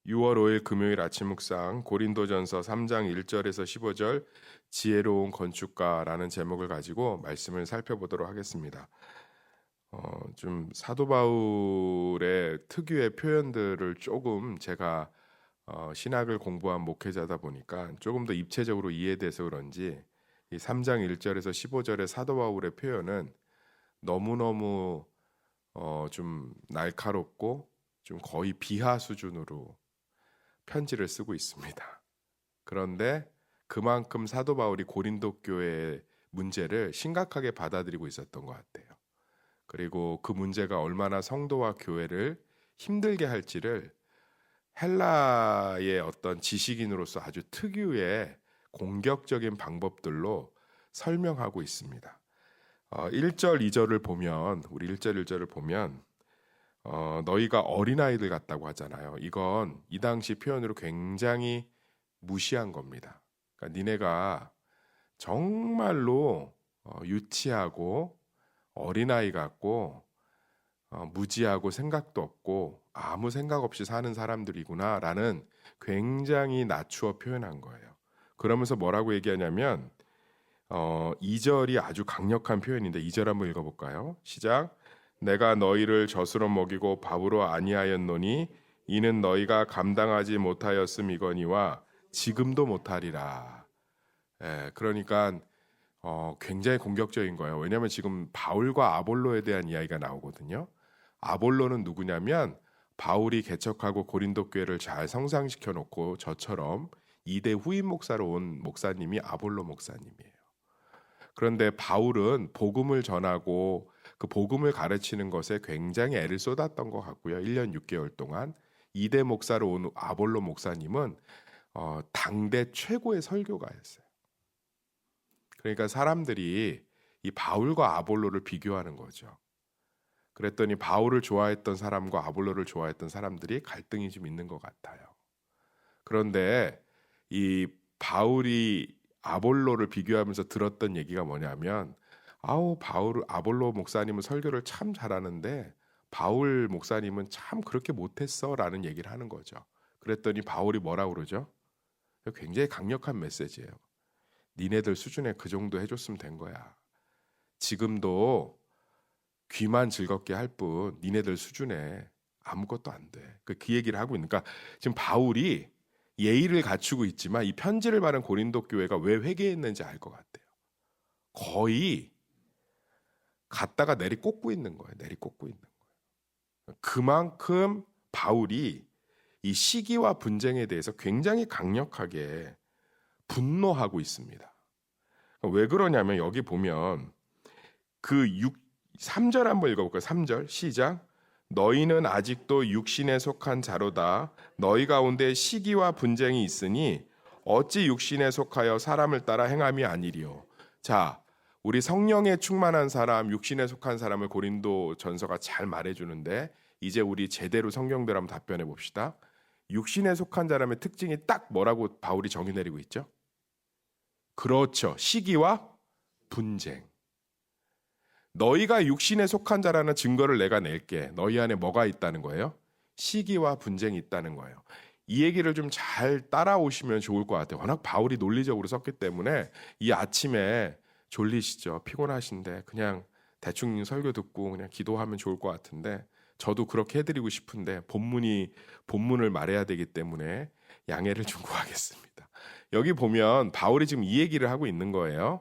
6월 5일 금요일 아침 묵상 고린도전서 3장 1절에서 15절 지혜로운 건축가라는 제목을 가지고 말씀을 살펴보도록 하겠습니다. 좀 사도 바울의 특유의 표현들을 조금 제가 신학을 공부한 목회자다 보니까 조금 더 입체적으로 이해돼서 그런지 이 3장 1절에서 15절의 사도 바울의 표현은 너무너무 좀 날카롭고 좀 거의 비하 수준으로 편지를 쓰고 있습니다. 그런데 그만큼 사도 바울이 고린도 교회의 문제를 심각하게 받아들이고 있었던 것 같아요. 그리고 그 문제가 얼마나 성도와 교회를 힘들게 할지를 헬라의 어떤 지식인으로서 아주 특유의 공격적인 방법들로 설명하고 있습니다. 1절, 2절을 보면 우리 1절, 1절을 보면 너희가 어린아이들 같다고 하잖아요. 이건 이 당시 표현으로 굉장히 무시한 겁니다. 그러니까 니네가 정말로 유치하고 어린아이 같고 무지하고 생각도 없고 아무 생각 없이 사는 사람들이구나 라는 굉장히 낮추어 표현한 거예요. 그러면서 뭐라고 얘기하냐면 2절이 아주 강력한 표현인데 2절 한번 읽어볼까요? 시작. 내가 너희를 젖으로 먹이고 밥으로 아니하였노니 이는 너희가 감당하지 못하였음이거니와 지금도 못하리라. 그러니까 굉장히 공격적인 거예요. 왜냐하면 지금 바울과 아볼로에 대한 이야기가 나오거든요. 아볼로는 누구냐면 바울이 개척하고 고린도 교회를 잘 성장시켜 놓고 저처럼 2대 후임 목사로 온 목사님이 아볼로 목사님이에요. 그런데 바울은 복음을 전하고 그 복음을 가르치는 것에 굉장히 애를 쏟았던 것 같고요. 1년 6개월 동안 2대 목사로 온 아볼로 목사님은 당대 최고의 설교가였어요. 그러니까 사람들이 이 바울과 아볼로를 비교하는 거죠. 그랬더니 바울을 좋아했던 사람과 아볼로를 좋아했던 사람들이 갈등이 좀 있는 것 같아요. 그런데 이 바울이 아볼로를 비교하면서 들었던 얘기가 뭐냐면 아볼로 목사님은 설교를 참 잘하는데 바울 목사님은 참 그렇게 못했어 라는 얘기를 하는 거죠. 그랬더니 바울이 뭐라고 그러죠? 굉장히 강력한 메시지예요. 니네들 수준에 그 정도 해줬으면 된 거야. 지금도 귀만 즐겁게 할 뿐 니네들 수준에 아무것도 안 돼. 그 얘기를 하고 있으니까 지금 바울이 예의를 갖추고 있지만 이 편지를 받은 고린도 교회가 왜 회개했는지 알 것 같아요. 거의 갔다가 내리꽂고 있는 거예요. 내리꽂고 있는 거예요. 그만큼 바울이 이 시기와 분쟁에 대해서 굉장히 강력하게 분노하고 있습니다. 왜 그러냐면 여기 보면 3절 한번 읽어볼까요? 3절 시작. 너희는 아직도 육신에 속한 자로다. 너희 가운데 시기와 분쟁이 있으니 어찌 육신에 속하여 사람을 따라 행함이 아니리요. 자, 우리 성령에 충만한 사람, 육신에 속한 사람을 고린도 전서가 잘 말해주는데 이제 우리 제대로 성경대로 한번 답변해 봅시다. 육신에 속한 사람의 특징이 딱 뭐라고 바울이 정의 내리고 있죠? 그렇죠. 시기와 분쟁. 너희가 육신에 속한 자라는 증거를 내가 낼게. 너희 안에 뭐가 있다는 거예요? 시기와 분쟁이 있다는 거예요. 이 얘기를 좀 잘 따라오시면 좋을 것 같아요. 워낙 바울이 논리적으로 썼기 때문에 이 아침에 졸리시죠? 피곤하신데 그냥 대충 설교 듣고 그냥 기도하면 좋을 것 같은데 저도 그렇게 해드리고 싶은데 본문을 말해야 되기 때문에 양해를 좀 구하겠습니다. 여기 보면 바울이 지금 이 얘기를 하고 있는 거예요.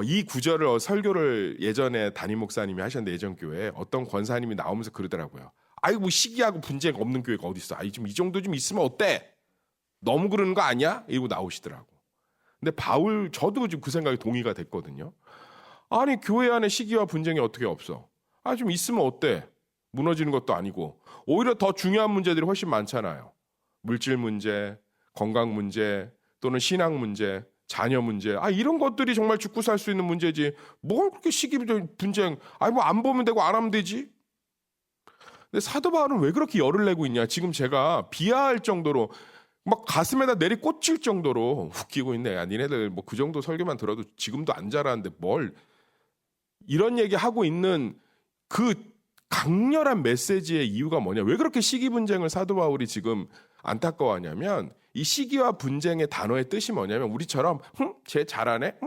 이 구절을 설교를 예전에 담임 목사님이 하셨는데 예전 교회에 어떤 권사님이 나오면서 그러더라고요. 아이고 뭐 시기하고 분쟁 없는 교회가 어디 있어? 아이 좀 이 정도 좀 있으면 어때? 너무 그러는 거 아니야? 이러고 나오시더라고. 근데 저도 지금 그 생각에 동의가 됐거든요. 아니 교회 안에 시기와 분쟁이 어떻게 없어? 좀 있으면 어때? 무너지는 것도 아니고 오히려 더 중요한 문제들이 훨씬 많잖아요. 물질 문제, 건강 문제 또는 신앙 문제, 자녀 문제, 이런 것들이 정말 죽고 살 수 있는 문제지. 뭘 그렇게 시기 분쟁, 뭐 안 보면 되고 안 하면 되지. 근데 사도 바울은 왜 그렇게 열을 내고 있냐? 지금 제가 비하할 정도로 막 가슴에다 내리꽂힐 정도로 웃기고 있네. 야, 니네들 뭐 그 정도 설교만 들어도 지금도 안 자라는데 뭘 이런 얘기 하고 있는 그 강렬한 메시지의 이유가 뭐냐? 왜 그렇게 시기 분쟁을 사도 바울이 지금 안타까워하냐면 이 시기와 분쟁의 단어의 뜻이 뭐냐면 우리처럼 쟤 잘하네?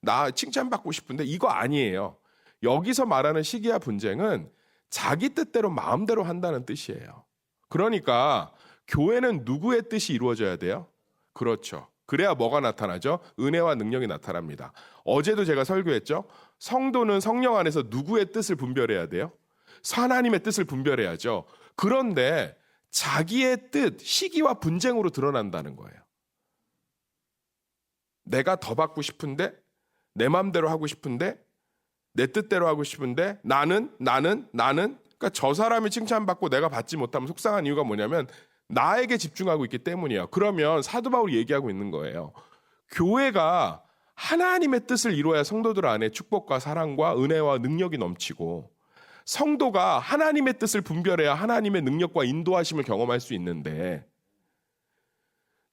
나 칭찬받고 싶은데 이거 아니에요. 여기서 말하는 시기와 분쟁은 자기 뜻대로 마음대로 한다는 뜻이에요. 그러니까 교회는 누구의 뜻이 이루어져야 돼요? 그렇죠. 그래야 뭐가 나타나죠? 은혜와 능력이 나타납니다. 어제도 제가 설교했죠? 성도는 성령 안에서 누구의 뜻을 분별해야 돼요? 하나님의 뜻을 분별해야죠. 그런데 자기의 뜻, 시기와 분쟁으로 드러난다는 거예요. 내가 더 받고 싶은데, 내 마음대로 하고 싶은데, 내 뜻대로 하고 싶은데, 나는. 그러니까 저 사람이 칭찬받고 내가 받지 못하면 속상한 이유가 뭐냐면 나에게 집중하고 있기 때문이에요. 그러면 사도 바울이 얘기하고 있는 거예요. 교회가 하나님의 뜻을 이루어야 성도들 안에 축복과 사랑과 은혜와 능력이 넘치고, 성도가 하나님의 뜻을 분별해야 하나님의 능력과 인도하심을 경험할 수 있는데,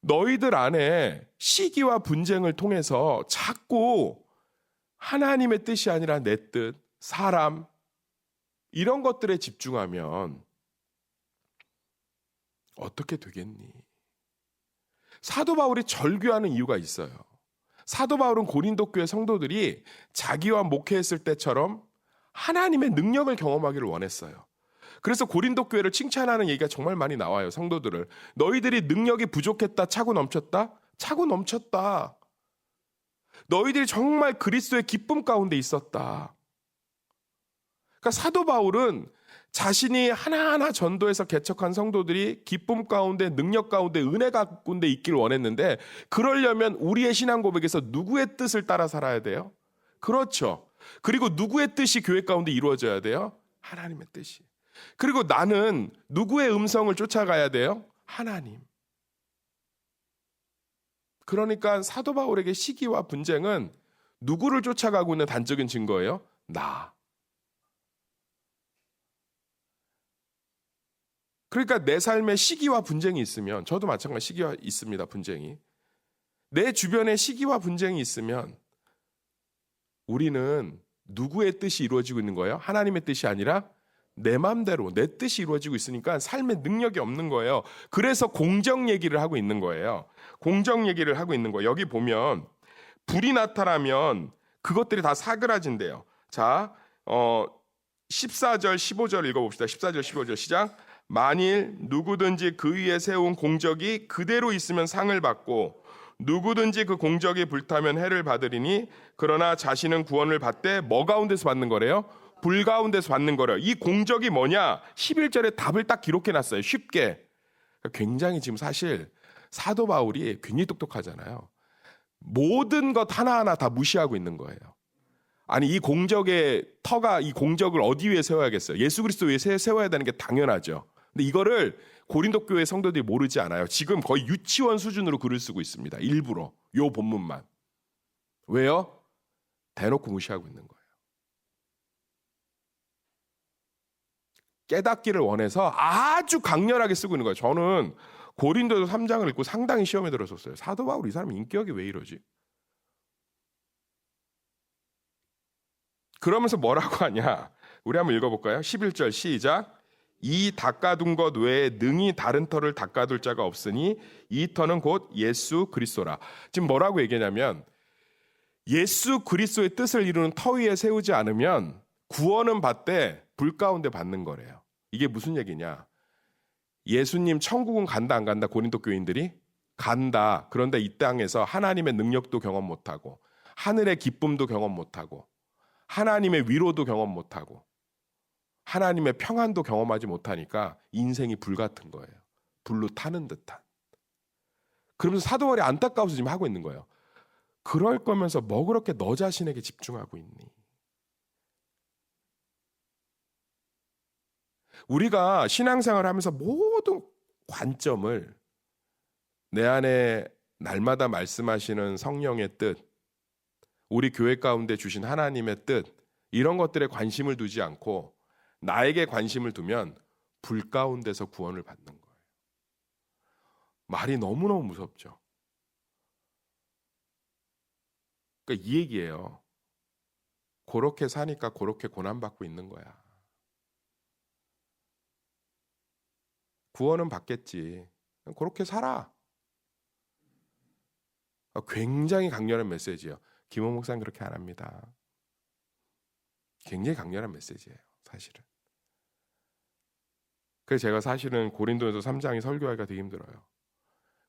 너희들 안에 시기와 분쟁을 통해서 자꾸 하나님의 뜻이 아니라 내 뜻, 사람, 이런 것들에 집중하면 어떻게 되겠니? 사도 바울이 절규하는 이유가 있어요. 사도 바울은 고린도 교회 성도들이 자기와 목회했을 때처럼 하나님의 능력을 경험하기를 원했어요. 그래서 고린도 교회를 칭찬하는 얘기가 정말 많이 나와요. 성도들을. 너희들이 능력이 부족했다, 차고 넘쳤다? 차고 넘쳤다. 너희들이 정말 그리스도의 기쁨 가운데 있었다. 그러니까 사도 바울은 자신이 하나하나 전도해서 개척한 성도들이 기쁨 가운데, 능력 가운데, 은혜 가운데 있길 원했는데, 그러려면 우리의 신앙 고백에서 누구의 뜻을 따라 살아야 돼요? 그렇죠. 그리고 누구의 뜻이 교회 가운데 이루어져야 돼요? 하나님의 뜻이. 그리고 나는 누구의 음성을 쫓아가야 돼요? 하나님. 그러니까 사도 바울에게 시기와 분쟁은 누구를 쫓아가고 있는 단적인 증거예요? 나. 그러니까 내 삶에 시기와 분쟁이 있으면, 저도 마찬가지 시기와 있습니다. 분쟁이. 내 주변에 시기와 분쟁이 있으면 우리는 누구의 뜻이 이루어지고 있는 거예요? 하나님의 뜻이 아니라 내 마음대로 내 뜻이 이루어지고 있으니까 삶에 능력이 없는 거예요. 그래서 공정 얘기를 하고 있는 거예요. 공정 얘기를 하고 있는 거예요. 여기 보면 불이 나타나면 그것들이 다 사그라진대요. 자, 14절 15절 읽어봅시다. 14절 15절 시작. 만일 누구든지 그 위에 세운 공적이 그대로 있으면 상을 받고 누구든지 그 공적이 불타면 해를 받으리니 그러나 자신은 구원을 받되 뭐 가운데서 받는 거래요? 불 가운데서 받는 거래요. 이 공적이 뭐냐? 11절에 답을 딱 기록해놨어요. 쉽게. 굉장히 지금 사실 사도 바울이 굉장히 똑똑하잖아요. 모든 것 하나하나 다 무시하고 있는 거예요. 아니 이 공적의 터가 이 공적을 어디 위에 세워야겠어요? 예수 그리스도 위에 세워야 되는 게 당연하죠. 근데 이거를 고린도 교회 성도들이 모르지 않아요. 지금 거의 유치원 수준으로 글을 쓰고 있습니다. 일부러 요 본문만. 왜요? 대놓고 무시하고 있는 거예요. 깨닫기를 원해서 아주 강렬하게 쓰고 있는 거예요. 저는 고린도서 3장을 읽고 상당히 시험에 들었었어요. 사도 바울 이 사람 인격이 왜 이러지? 그러면서 뭐라고 하냐? 우리 한번 읽어볼까요? 11절 시작. 이 닦아둔 것 외에 능히 다른 터를 닦아둘 자가 없으니 이 터는 곧 예수 그리스도라. 지금 뭐라고 얘기하냐면 예수 그리스도의 뜻을 이루는 터 위에 세우지 않으면 구원은 받되 불 가운데 받는 거래요. 이게 무슨 얘기냐? 예수님 천국은 간다 안 간다? 고린도 교인들이 간다. 그런데 이 땅에서 하나님의 능력도 경험 못하고 하늘의 기쁨도 경험 못하고 하나님의 위로도 경험 못하고 하나님의 평안도 경험하지 못하니까 인생이 불 같은 거예요. 불로 타는 듯한. 그러면서 사도 바울이 안타까워서 지금 하고 있는 거예요. 그럴 거면서 뭐 그렇게 너 자신에게 집중하고 있니? 우리가 신앙생활을 하면서 모든 관점을 내 안에 날마다 말씀하시는 성령의 뜻, 우리 교회 가운데 주신 하나님의 뜻, 이런 것들에 관심을 두지 않고 나에게 관심을 두면 불 가운데서 구원을 받는 거예요. 말이 너무너무 무섭죠. 그러니까 이 얘기예요. 그렇게 사니까 그렇게 고난받고 있는 거야. 구원은 받겠지. 그렇게 살아. 굉장히 강렬한 메시지예요. 김호 목사는 그렇게 안 합니다. 굉장히 강렬한 메시지예요, 사실은. 그래서 제가 사실은 고린도에서 3장이 설교하기가 되게 힘들어요.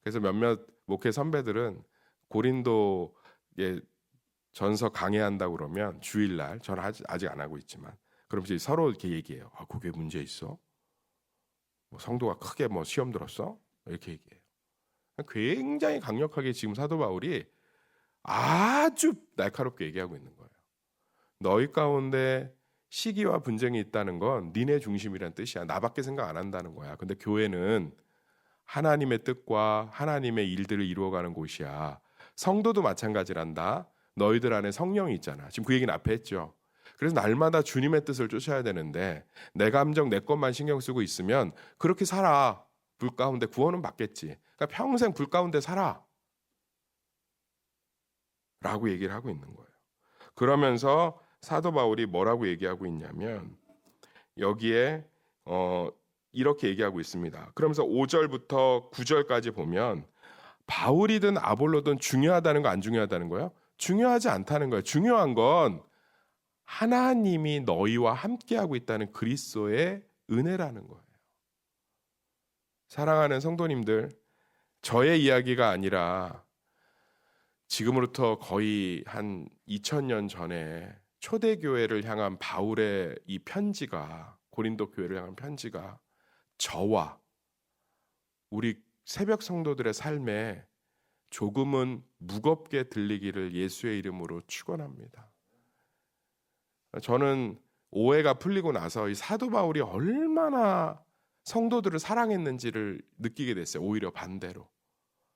그래서 몇몇 목회 선배들은 고린도에 전서 강해한다고 그러면 주일날, 저는 아직 안 하고 있지만, 그럼 이제 서로 이렇게 얘기해요. 그게 문제 있어? 뭐 성도가 크게 뭐 시험 들었어? 이렇게 얘기해요. 굉장히 강력하게 지금 사도 바울이 아주 날카롭게 얘기하고 있는 거예요. 너희 가운데 시기와 분쟁이 있다는 건 니네 중심이란 뜻이야. 나밖에 생각 안 한다는 거야. 근데 교회는 하나님의 뜻과 하나님의 일들을 이루어가는 곳이야. 성도도 마찬가지란다. 너희들 안에 성령이 있잖아. 지금 그 얘기는 앞에 했죠. 그래서 날마다 주님의 뜻을 쫓아야 되는데 내 감정, 내 것만 신경 쓰고 있으면 그렇게 살아. 불 가운데 구원은 받겠지. 그러니까 평생 불 가운데 살아. 라고 얘기를 하고 있는 거예요. 그러면서 사도 바울이 뭐라고 얘기하고 있냐면 여기에 이렇게 얘기하고 있습니다. 그러면서 5절부터 9절까지 보면 바울이든 아볼로든 중요하다는 거 안 중요하다는 거예요? 중요하지 않다는 거예요. 중요한 건 하나님이 너희와 함께하고 있다는 그리스도의 은혜라는 거예요. 사랑하는 성도님들, 저의 이야기가 아니라 지금으로부터 거의 한 2000년 전에 초대교회를 향한 바울의 이 편지가, 고린도 교회를 향한 편지가 저와 우리 새벽 성도들의 삶에 조금은 무겁게 들리기를 예수의 이름으로 축원합니다. 저는 오해가 풀리고 나서 이 사도 바울이 얼마나 성도들을 사랑했는지를 느끼게 됐어요. 오히려 반대로.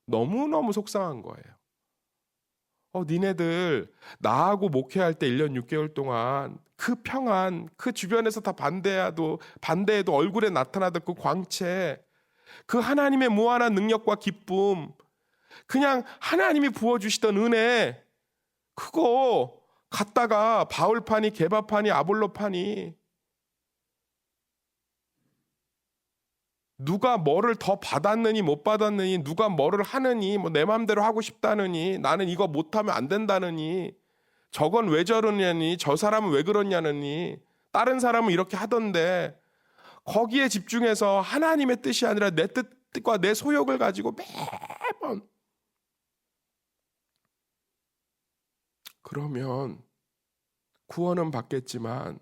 너무너무 속상한 거예요. 니네들 나하고 목회할 때 1년 6개월 동안 그 평안, 그 주변에서 다 반대해도 얼굴에 나타나던 그 광채, 그 하나님의 무한한 능력과 기쁨, 그냥 하나님이 부어주시던 은혜, 그거 갖다가 바울파니 게바파니 아볼로파니 누가 뭐를 더 받았느니 못 받았느니, 누가 뭐를 하느니, 뭐 내 마음대로 하고 싶다느니, 나는 이거 못하면 안 된다느니, 저건 왜 저러냐니, 저 사람은 왜 그러냐느니, 다른 사람은 이렇게 하던데, 거기에 집중해서 하나님의 뜻이 아니라 내 뜻과 내 소욕을 가지고 매번, 그러면 구원은 받겠지만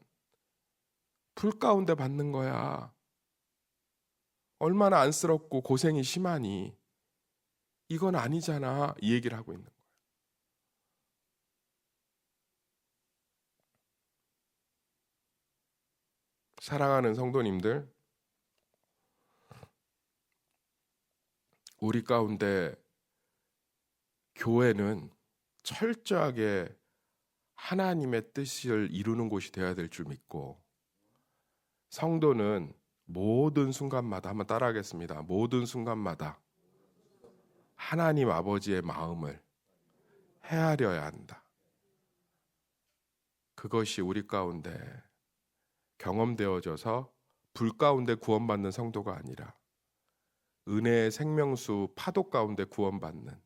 불 가운데 받는 거야. 얼마나 안쓰럽고 고생이 심하니. 이건 아니잖아. 이 얘기를 하고 있는 거예요. 사랑하는 성도님들, 우리 가운데 교회는 철저하게 하나님의 뜻을 이루는 곳이 되어야 될 줄 믿고, 성도는 모든 순간마다, 한번 따라하겠습니다. 모든 순간마다 하나님 아버지의 마음을 헤아려야 한다. 그것이 우리 가운데 경험되어져서 불 가운데 구원받는 성도가 아니라 은혜의 생명수 파도 가운데 구원받는,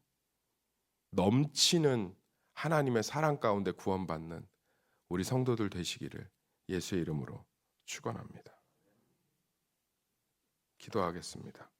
넘치는 하나님의 사랑 가운데 구원받는 우리 성도들 되시기를 예수의 이름으로 축원합니다. 기도하겠습니다.